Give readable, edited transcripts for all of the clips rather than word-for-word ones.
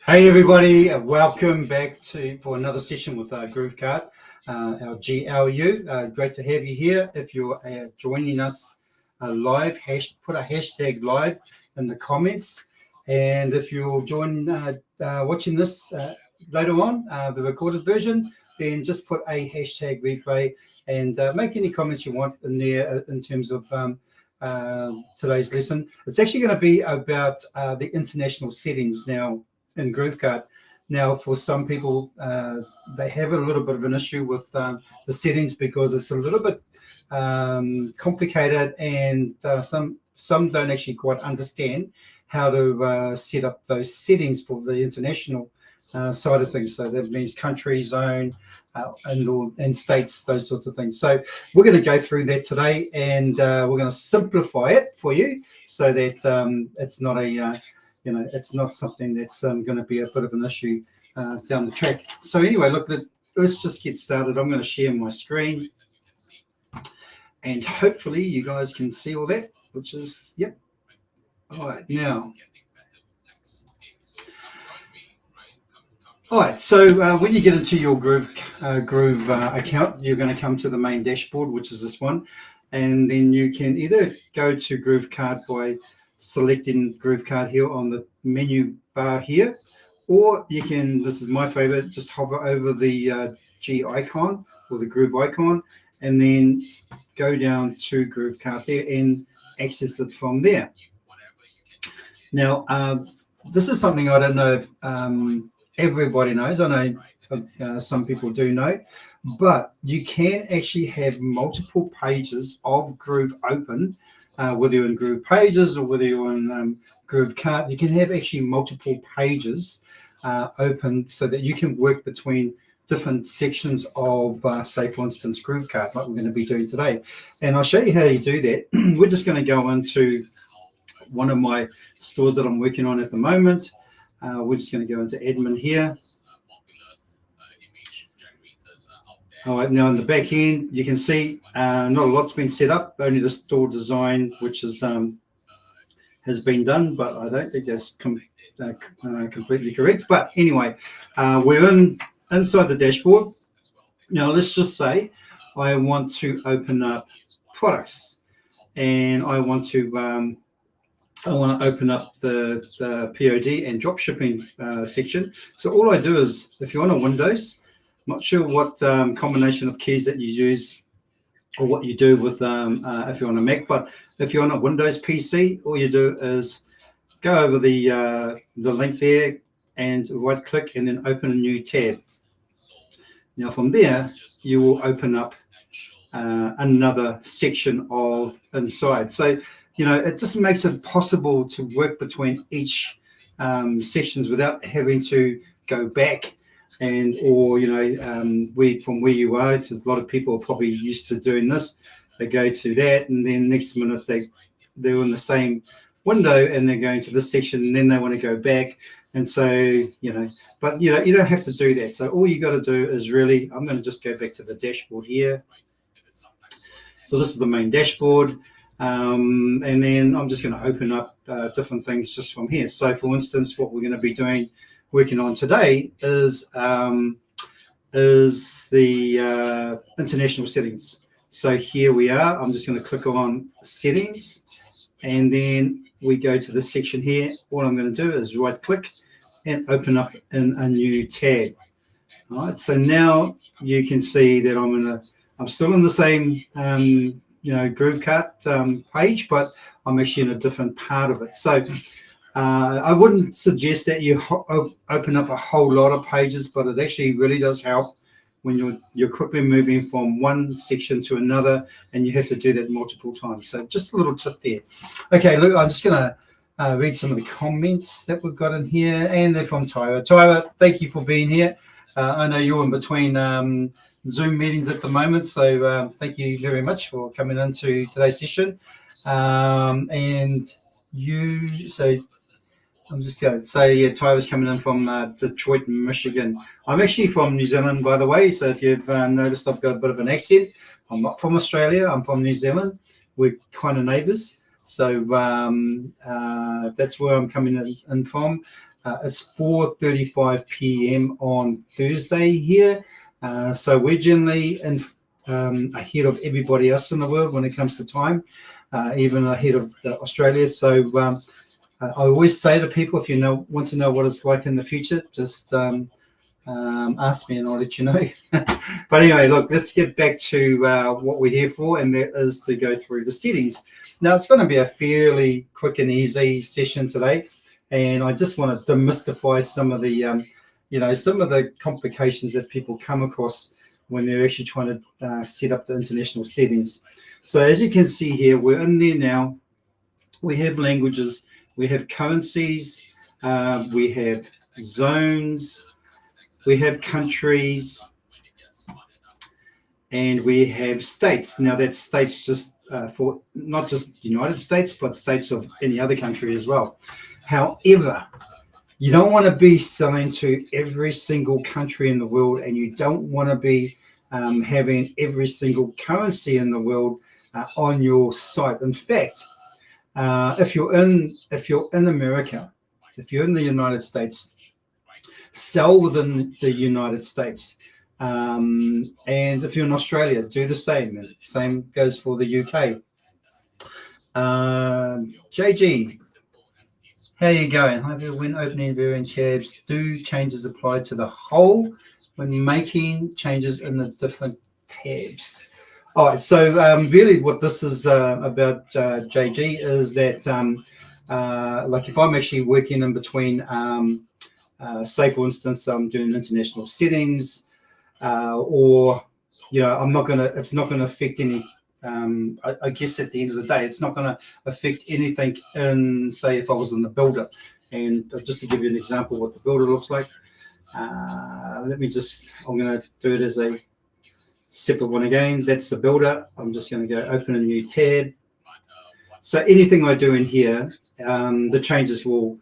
Hey everybody, welcome back for another session with GrooveKart, our GLU. Great to have you here. If you're joining us live, put a hashtag live in the comments. And if you're watching this later on, the recorded version, then just put a hashtag replay and make any comments you want in there in terms of today's lesson. It's actually going to be about the international settings now in GrooveKart. Now, for some people, they have a little bit of an issue with the settings because it's a little bit complicated, and some don't actually quite understand how to set up those settings for the international side of things. So that means country, zone, and states, those sorts of things. So we're going to go through that today, and we're going to simplify it for you so that it's not a it's not something that's going to be a bit of an issue down the track. So anyway, look, let's just get started. I'm going to share my screen, and hopefully you guys can see all that, which is, yep. All right, now. All right, so when you get into your Groove account, you're going to come to the main dashboard, which is this one, and then you can either go to GrooveKart by selecting GrooveKart here on the menu bar here, or you can, this is my favorite, just hover over the G icon or the Groove icon and then go down to GrooveKart there and access it from there. Now, this is something I don't know if everybody knows. I know some people do know, but you can actually have multiple pages of Groove open. Whether you're in Groove Pages or whether you're in GrooveKart, you can have actually multiple pages open so that you can work between different sections of, say, for instance, GrooveKart, like we're going to be doing today. And I'll show you how you do that. We're just going to go into one of my stores that I'm working on at the moment. We're just going to go into admin here. All right, now in the back end, you can see not a lot's been set up, only the store design, which is has been done, but I don't think that's completely correct. But anyway, we're inside the dashboard. Now, let's just say I want to open up products, and I want to open up the POD and drop shipping section. So all I do is, if you're on a Windows, not sure what combination of keys that you use or what you do with if you're on a Mac, but if you're on a Windows PC, all you do is go over the link there and right click and then open a new tab. Now from there, you will open up another section of inside. So, it just makes it possible to work between each sections without having to go back. And or from where you are, so a lot of people are probably used to doing this. They go to that, and then next minute they're in the same window and they're going to this section, and then they want to go back. And so but you don't have to do that. So all you got to do is really, I'm going to just go back to the dashboard here. So this is the main dashboard, and then I'm just going to open up different things just from here. So for instance, what we're going to be working on today is the international settings. So here we are. I'm just going to click on settings, and then we go to this section here. All I'm going to do is right click and open up in a new tab. All right. So now you can see that I'm still in the same GrooveKart page, but I'm actually in a different part of it. So I wouldn't suggest that you open up a whole lot of pages, but it actually really does help when you're quickly moving from one section to another, and you have to do that multiple times. So just a little tip there. Okay, look, I'm just going to read some of the comments that we've got in here, and they're from Tyra. Tyra, thank you for being here. I know you're in between Zoom meetings at the moment, so thank you very much for coming into today's session. I'm just going to say, yeah, Tyra's coming in from Detroit, Michigan. I'm actually from New Zealand, by the way, so if you've noticed I've got a bit of an accent. I'm not from Australia, I'm from New Zealand. We're kind of neighbours, so that's where I'm coming in from. It's 4:35 p.m. on Thursday here. So we're generally ahead of everybody else in the world when it comes to time, even ahead of Australia. So I always say to people, if you want to know what it's like in the future, just ask me and I'll let you know. But anyway, look, let's get back to what we're here for, and that is to go through the settings. Now, it's going to be a fairly quick and easy session today, and I just want to demystify some of the, some of the complications that people come across when they're actually trying to set up the international settings. So as you can see here, we're in there now. We have languages, we have currencies, we have zones, we have countries, and we have states. Now that's states just for not just United States, but states of any other country as well. However, you don't want to be selling to every single country in the world, and you don't want to be having every single currency in the world on your site. In fact, if you're in America, if you're in the United States, sell within the United States. And if you're in Australia, do the same. And same goes for the UK. JG, how are you going? When opening varying tabs, do changes apply to the whole when making changes in the different tabs? All right, so really what this is about, JG, is that like if I'm actually working in between, say for instance, I'm doing international settings, or I'm not gonna. It's not going to affect any. I guess at the end of the day, it's not going to affect anything in, say, if I was in the builder. And just to give you an example, what the builder looks like. I'm going to do it as a separate one again. That's the builder. I'm just going to go open a new tab. So anything I do in here, the changes will,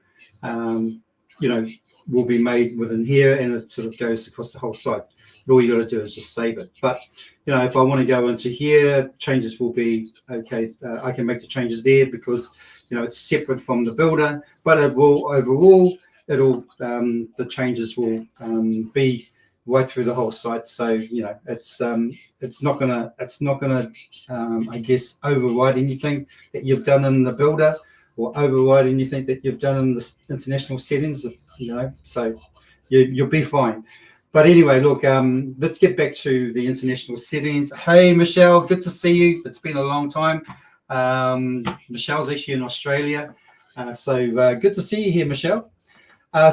will be made within here, and it sort of goes across the whole site. All you got to do is just save it. But if I want to go into here, changes will be okay. I can make the changes there because it's separate from the builder. But it will overall, the changes will be right through the whole site. So it's not gonna I guess override anything that you've done in the builder, or override anything that you've done in the international settings, so you'll be fine. But anyway, look, let's get back to the international settings. Hey, Michelle, good to see you. It's been a long time. Michelle's actually in Australia. So good to see you here, Michelle.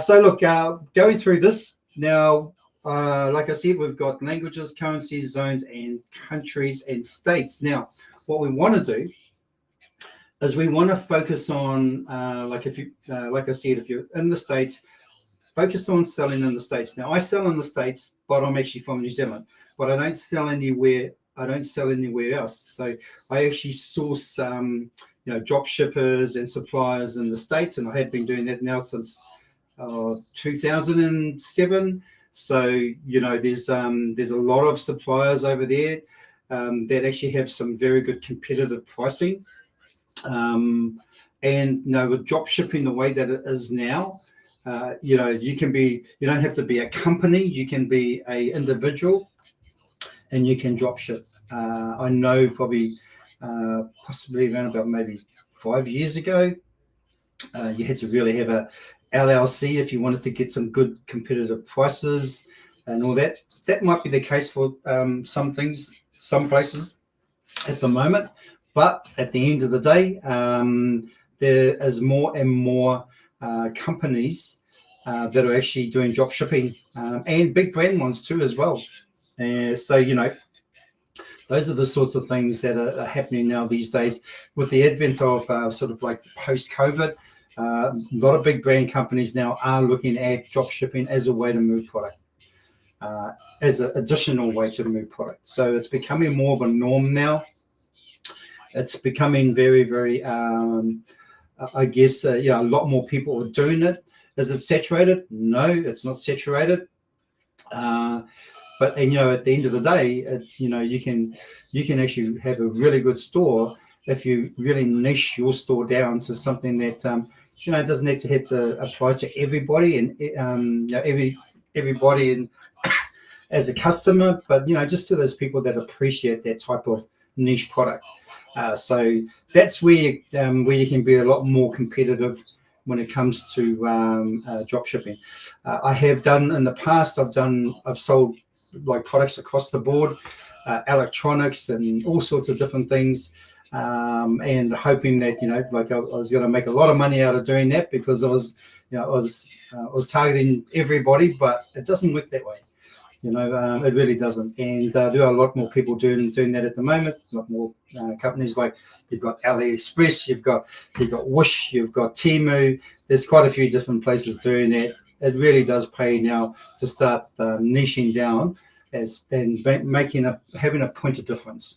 So look, going through this now, like I said, we've got languages, currencies, zones, and countries and states. Now, what we want to do is we want to focus on, like I said, if you're in the States, focus on selling in the States. Now, I sell in the States, but I'm actually from New Zealand, but I don't sell anywhere. I don't sell anywhere else. So I actually source, drop shippers and suppliers in the States, and I have been doing that now since 2007. So there's a lot of suppliers over there that actually have some very good competitive pricing. And with drop shipping the way that it is now, you don't have to be a company, you can be a individual, and you can drop ship. I know probably possibly around about maybe 5 years ago, you had to really have a LLC if you wanted to get some good competitive prices and all that. That might be the case for some things, some places at the moment. But at the end of the day, there is more and more companies that are actually doing drop shipping, and big brand ones too as well. So those are the sorts of things that are happening now these days with the advent of sort of like post-COVID. A lot of big brand companies now are looking at drop shipping as a way to move product, as an additional way to move product. So it's becoming more of a norm now. It's becoming very, very, I guess, a lot more people are doing it. Is it saturated? No, it's not saturated. But at the end of the day, it's you can actually have a really good store if you really niche your store down to something that it doesn't have to apply to everybody and everybody and as a customer, but just to those people that appreciate that type of niche product. So that's where you can be a lot more competitive when it comes to drop shipping. I have done in the past. I've sold like products across the board, electronics and all sorts of different things, and hoping that like I was going to make a lot of money out of doing that, because I was targeting everybody, but it doesn't work that way. It really doesn't. And there are a lot more people doing that at the moment. A lot more companies, like you've got AliExpress, you've got Wish, you've got Temu. There's quite a few different places doing that. It really does pay now to start niching down and having a point of difference.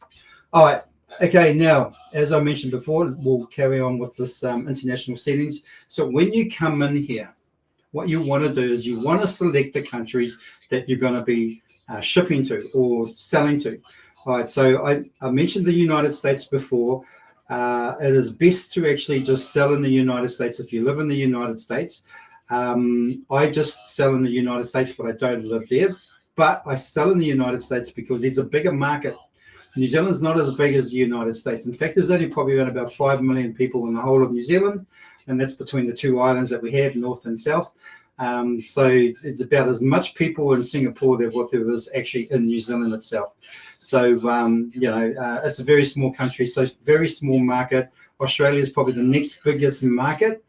All right. Okay. Now, as I mentioned before, we'll carry on with this international settings. So when you come in here, what you want to do is you want to select the countries that you're going to be shipping to or selling to. All right, so I mentioned the United States before. It is best to actually just sell in the United States if you live in the United States. I just sell in the United States, but I don't live there. But I sell in the United States because there's a bigger market. New Zealand's not as big as the United States. In fact, there's only probably around about 5 million people in the whole of New Zealand, and that's between the two islands that we have, North and South. So it's about as much people in Singapore than what there is actually in New Zealand itself. So, it's a very small country, so very small market. Australia is probably the next biggest market,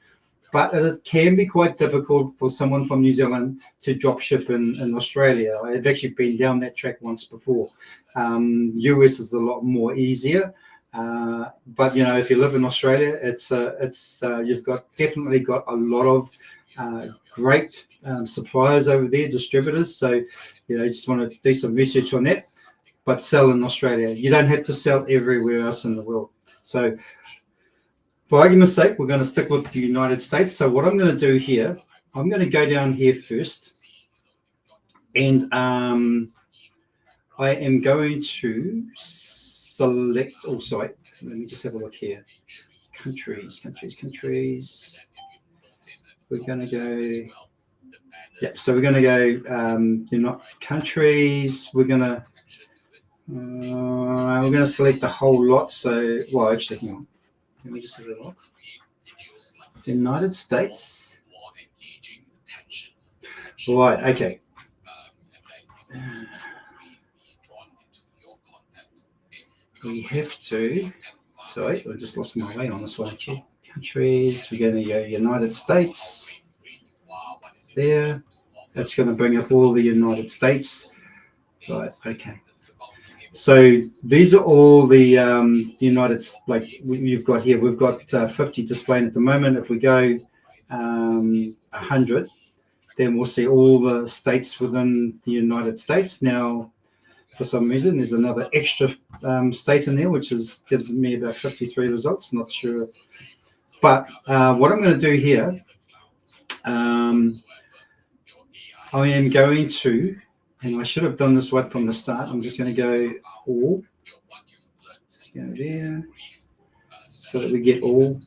but it can be quite difficult for someone from New Zealand to drop ship in Australia. I've actually been down that track once before. US is a lot more easier. But if you live in Australia, you've definitely got a lot of great suppliers over there, distributors. So you just want to do some research on that, but sell in Australia. You don't have to sell everywhere else in the world. So for argument's sake, we're going to stick with the United States. So what I'm going to do here, I'm going to go down here first, and I am going to select. Oh, sorry. Let me just have a look here. Countries. We're going to go. Yeah. So we're going to go. Countries. We're going to select the whole lot. So, actually, hang on. Let me just have a look. The United States. Right. Okay. We have to. Sorry, I just lost my way on this one. Actually. Countries. We're going to go United States. There. That's going to bring up all the United States. Right. Okay. So these are all the United, like you've got here. We've got 50 displaying at the moment. If we go 100, then we'll see all the states within the United States. Now, for some reason, there's another extra state in there, which gives me about 53 results. Not sure. But what I'm going to do here, I am going to, and I should have done this right from the start. I'm just going to go all. Just go there so that we get all.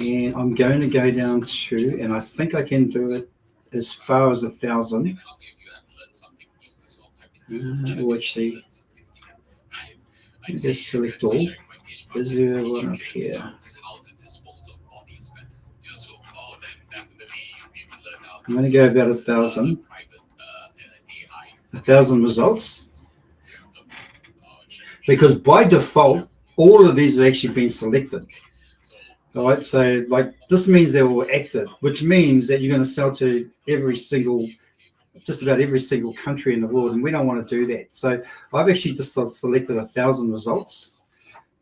And I'm going to go down to, and I think I can do it as far as 1,000. Actually, just select all. Is there one up here? I'm going to go about 1,000. 1,000 results. Because by default, all of these have actually been selected. All right, so like this means they're all active, which means that you're going to sell to just about every single country in the world, and we don't want to do that. So I've actually just selected 1,000 results.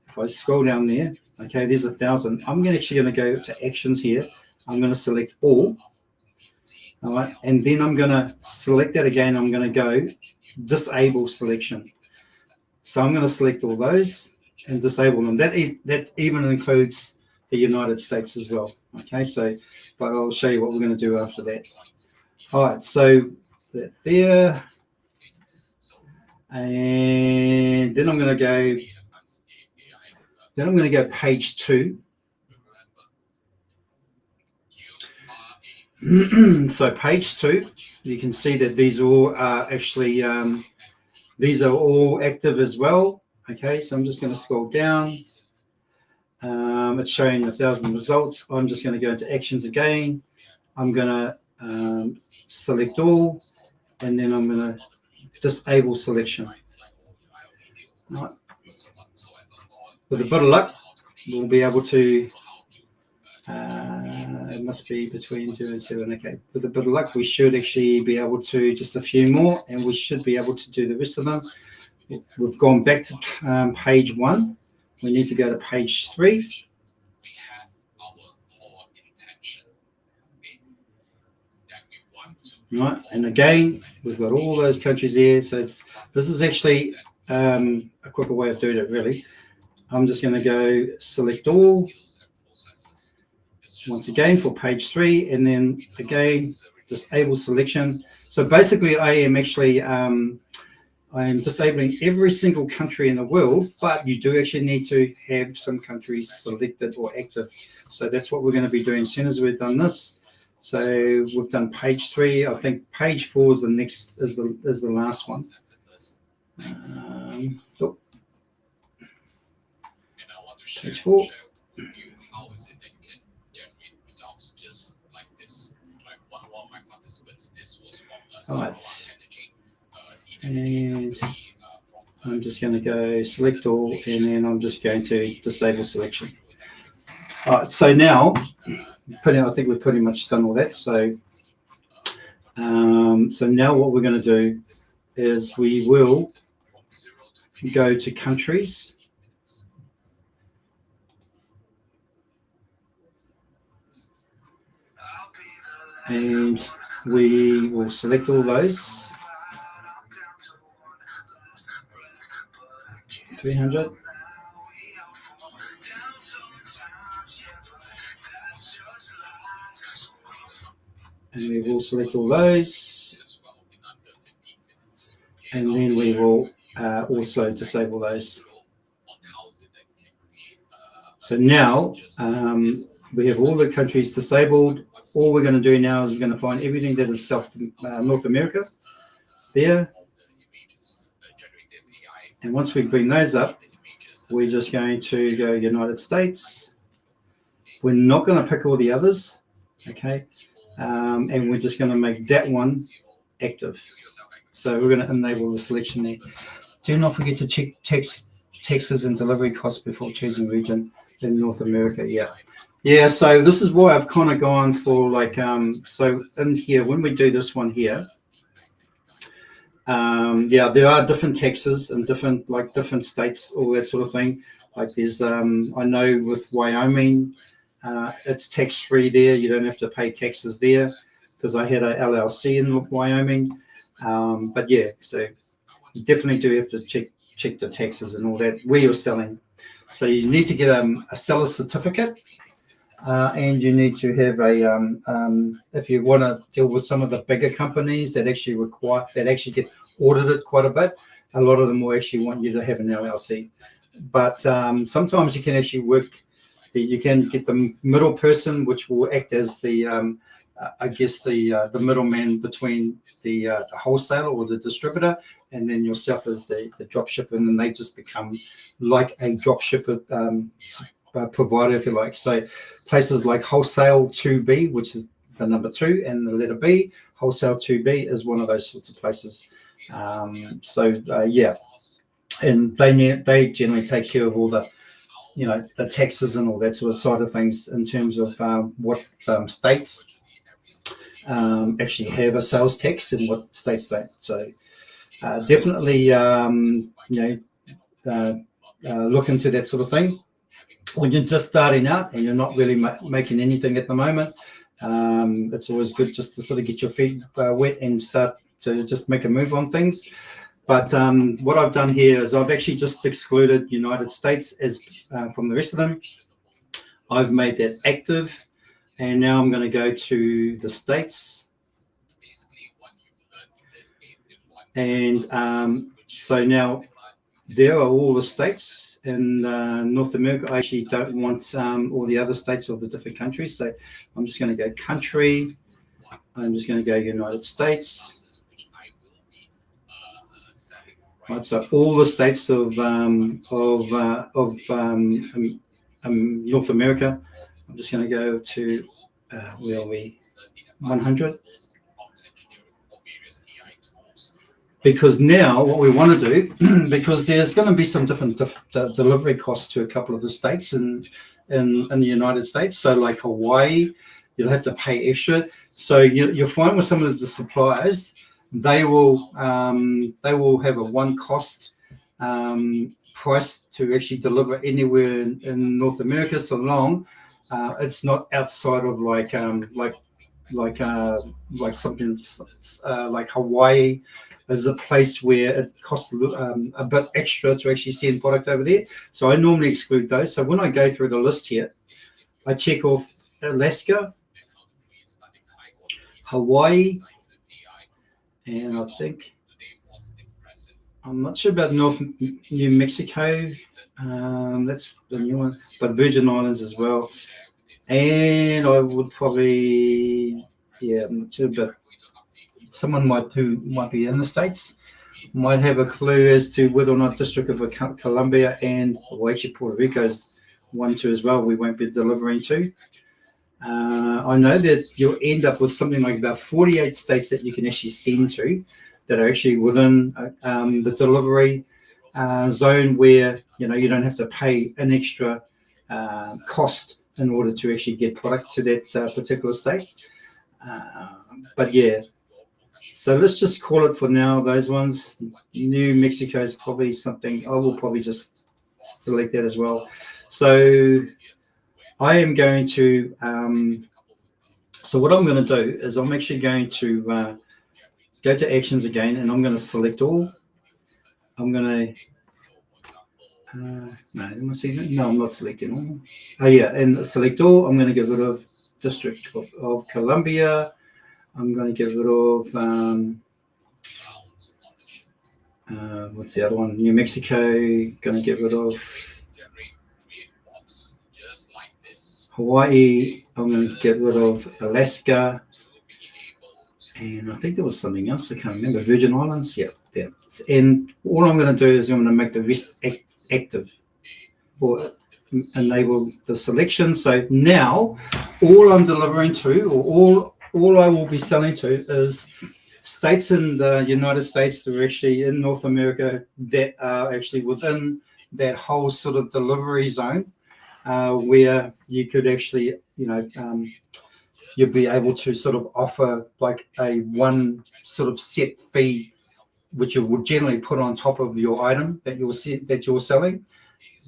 If I scroll down there, okay, there's 1,000. I'm actually going to go to actions here. I'm going to select all. All right, and then I'm going to select that again. I'm going to go disable selection. So I'm going to select all those and disable them. That even includes the United States as well. Okay, so but I'll show you what we're going to do after that. All right, so that's there, and then I'm going to go. Then I'm going to go page 2. So page 2, you can see that these all are actually, these are all active as well. Okay, so I'm just going to scroll down. It's showing 1,000 results. I'm just going to go into actions again. I'm going to select all, and then I'm going to disable selection. Right. With a bit of luck, we'll be able to, it must be between 2 and 7. Okay, with a bit of luck, we should actually be able to just a few more, and we should be able to do the rest of them. We've gone back to page 1. We need to go to page 3. Right, and again, we've got all those countries there. So this is actually a quicker way of doing it, really. I'm just going to go select all once again for page 3, and then again disable selection. So basically, I am actually I am disabling every single country in the world, but you do actually need to have some countries selected or active. So that's what we're going to be doing as soon as we've done this. So we've done page 3. I think page 4 is the next, is the last one. Page 4. All right. And I'm just going to go select all, and then I'm just going to disable selection. All right, so now, I think we've pretty much done all that. So, so now what we're going to do is we will go to countries. And we will select all those. 300. And we will select all those. And then we will also disable those. So now we have all the countries disabled. All we're going to do now is we're going to find everything that is North America there. And once we bring those up, we're just going to go United States. We're not going to pick all the others, okay? And we're just going to make that one active. So we're going to enable the selection there. Do not forget to check taxes and delivery costs before choosing region in North America. Yeah, so this is why I've kind of gone for like, so in here, when we do this one here, there are different taxes and different states, all that sort of thing. Like there's, I know with Wyoming, it's tax-free there. You don't have to pay taxes there because I had a LLC in Wyoming. But yeah, so you definitely do have to check the taxes and all that where you're selling. So you need to get a seller certificate. And you need to have if you want to deal with some of the bigger companies that actually get audited quite a bit, a lot of them will actually want you to have an LLC. But sometimes you can actually you can get the middle person, which will act as the middleman between the wholesaler or the distributor, and then yourself as the drop shipper, and then they just become like a drop shipper provider, if you like. So places like Wholesale 2B, which is the number 2 and the letter B, Wholesale 2B is one of those sorts of places. Yeah, and they generally take care of all the the taxes and all that sort of side of things in terms of what states actually have a sales tax and what states don't. So definitely look into that sort of thing. When you're just starting out and you're not really making anything at the moment, it's always good just to sort of get your feet wet and start to just make a move on things. But what I've done here is I've actually just excluded United States as from the rest of them. I've made that active, and now I'm going to go to the states. And so now there are all the states in North America. I actually don't want all the other states of the different countries. So I'm just going to go country, I'm just going to go United States. Right, so all the states of North America. I'm just going to go to where are we? 100. Because now what we want to do, because there's going to be some different delivery costs to a couple of the states in the United States. So like Hawaii, you'll have to pay extra. So you'll find with some of the suppliers, they will have a one cost price to actually deliver anywhere in North America, so long it's not outside of like something like Hawaii is a place where it costs a bit extra to actually send product over there. So I normally exclude those. So when I go through the list here, I check off Alaska, Hawaii, and I think I'm not sure about New Mexico. That's the new one, but Virgin Islands as well. And I would probably, I'm not sure, but someone who might be in the States might have a clue as to whether or not District of Columbia and, well, actually Puerto Rico is one too as well, we won't be delivering to. I know that you'll end up with something like about 48 states that you can actually send to that are actually within the delivery zone where, you don't have to pay an extra cost in order to actually get product to that particular state. But yeah, so let's just call it for now, those ones. New Mexico is probably something, I will probably just select that as well. So I am going to, so what I'm going to do is I'm actually going to go to actions again, and I'm going to select all. I'm going to, no, I'm not selecting all. Oh yeah, and select all. I'm going to get rid of District of Columbia. I'm going to get rid of, what's the other one? New Mexico. Going to get rid of Hawaii. I'm going to get rid of Alaska. And I think there was something else. I can't remember. Virgin Islands. Yeah. And all I'm going to do is I'm going to make the rest active or enable the selection. So now all I'm delivering to, or all I will be selling to, is states in the United States that are actually in North America that are actually within that whole sort of delivery zone where you could actually, you'll be able to sort of offer like a one sort of set fee, which you would generally put on top of your item that you're selling.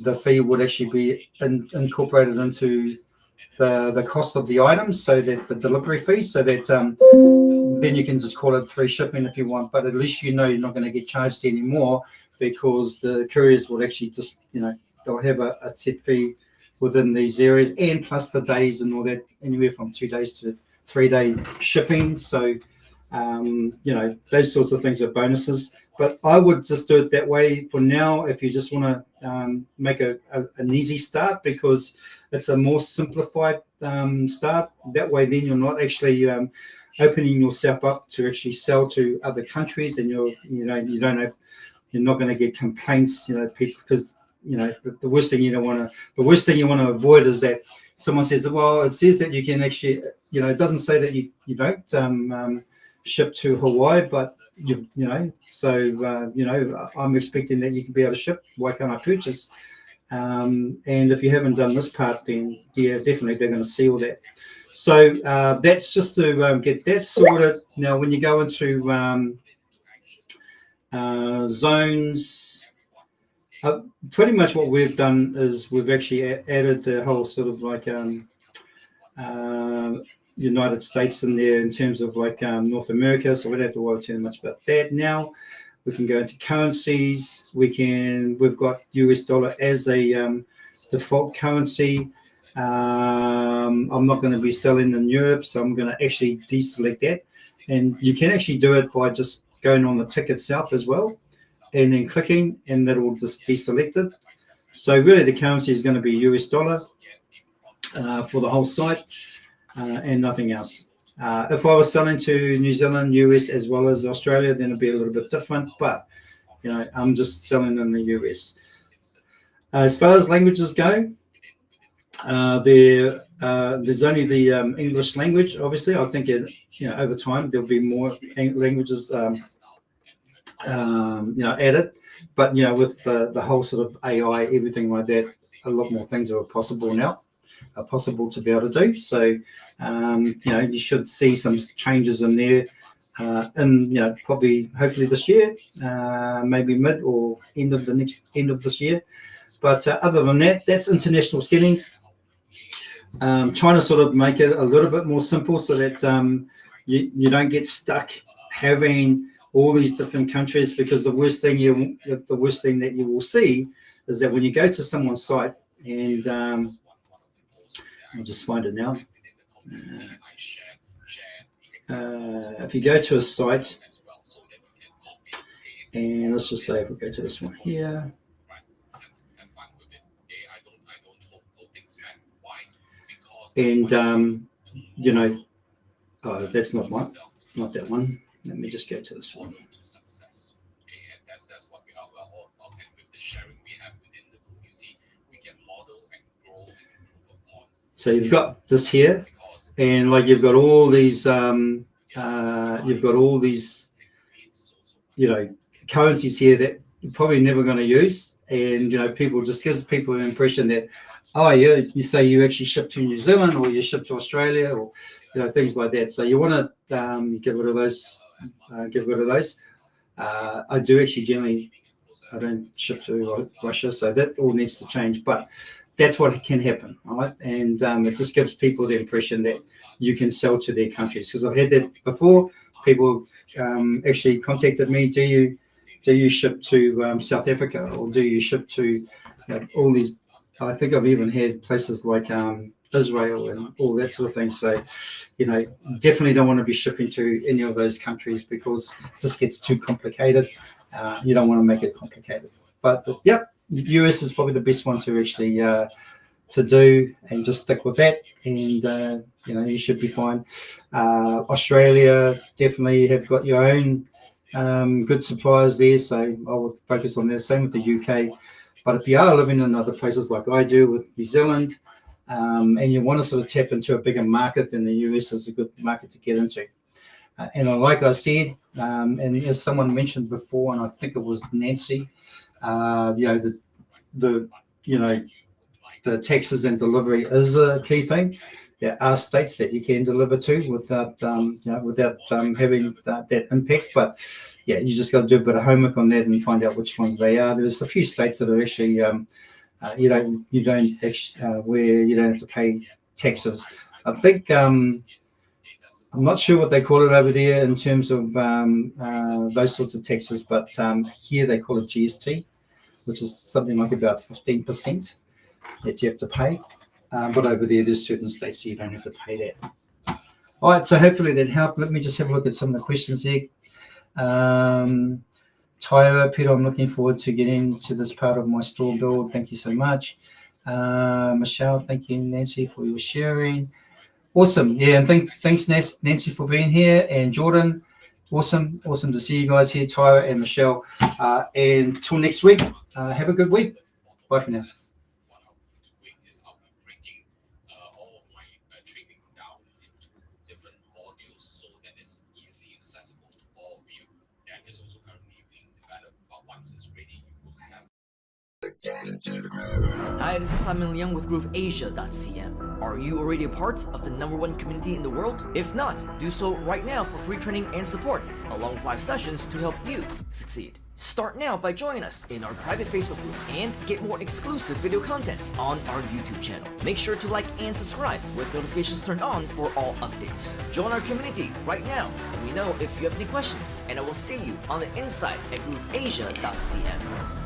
The fee would actually be incorporated into the cost of the item, so that the delivery fee, so that then you can just call it free shipping if you want, but at least you're not going to get charged anymore, because the couriers will actually just, they'll have a set fee within these areas, and plus the days and all that, anywhere from 2 days to 3 day shipping. So those sorts of things are bonuses, but I would just do it that way for now if you just want to make an easy start, because it's a more simplified start. That way then you're not actually opening yourself up to actually sell to other countries, and you're not going to get complaints, people, because the worst thing you want to avoid is that someone says, well, it says that you can actually, it doesn't say that you don't ship to Hawaii, but I'm expecting that you can be able to ship. Why can't I purchase? And if you haven't done this part, then yeah, definitely they're going to see all that. So that's just to get that sorted. Now, when you go into zones, pretty much what we've done is we've actually added the whole sort of like United States in there in terms of like North America, so we don't have to worry too much about that. Now we can go into currencies. We've got US dollar as a default currency. I'm not going to be selling in Europe, so I'm going to actually deselect that. And you can actually do it by just going on the tick itself as well, and then clicking, and that will just deselect it. So really the currency is going to be US dollar for the whole site and nothing else. If I was selling to New Zealand, US, as well as Australia, then it'd be a little bit different. But I'm just selling in the US. As far as languages go, there's only the English language. Obviously, I think over time there'll be more languages added. But with the whole sort of AI, everything like that, a lot more things are possible now, are possible to be able to do. So you should see some changes in there, and probably hopefully this year, maybe mid or end of this year. But other than that, that's international settings. Trying to sort of make it a little bit more simple so that you don't get stuck having all these different countries, because the worst thing that you will see is that when you go to someone's site, and I'll just find it now. If you go to a site, and let's just say if we go to this one here. And oh, that's not that one. Let me just go to this one. So you've got this here, and like you've got all these currencies here that you're probably never going to use, and people just gives people an impression that, oh yeah, you say you actually ship to New Zealand or you ship to Australia, or things like that. So you want to get rid of those. I do actually generally, I don't ship to Russia, so that all needs to change. But that's what can happen, right? And it just gives people the impression that you can sell to their countries. Because I've had that before. People actually contacted me. Do you ship to South Africa, or do you ship to all these? I think I've even had places like Israel and all that sort of thing. So, definitely don't want to be shipping to any of those countries, because it just gets too complicated. You don't want to make it complicated. But yep, US is probably the best one to actually to do, and just stick with that, and you should be fine. Australia definitely have got your own good suppliers there, so I would focus on that. Same with the UK. But if you are living in other places like I do with New Zealand, and you want to sort of tap into a bigger market, then the US is a good market to get into. And like I said, and as someone mentioned before, and I think it was Nancy, the taxes and delivery is a key thing. There are states that you can deliver to without having that impact. But yeah, you just got to do a bit of homework on that and find out which ones they are. There's a few states that are actually you don't actually where you don't have to pay taxes. I think I'm not sure what they call it over there in terms of those sorts of taxes, but here they call it GST, which is something like about 15% that you have to pay. But over there's certain states you don't have to pay that. All right, so hopefully that helped. Let me just have a look at some of the questions here. Tyra, Peter, I'm looking forward to getting to this part of my store build. Thank you so much. Michelle, thank you, Nancy, for your sharing. Awesome. Yeah, and thanks, Nancy, for being here. And Jordan, awesome to see you guys here, Tyra and Michelle. And until next week, have a good week. Bye for now. Hi, this is Simon Liang with GrooveAsia.cm. Are you already a part of the #1 community in the world? If not, do so right now for free training and support, along with 5 sessions to help you succeed. Start now by joining us in our private Facebook group and get more exclusive video content on our YouTube channel. Make sure to like and subscribe with notifications turned on for all updates. Join our community right now. Let me know if you have any questions, and I will see you on the inside at GrooveAsia.cm.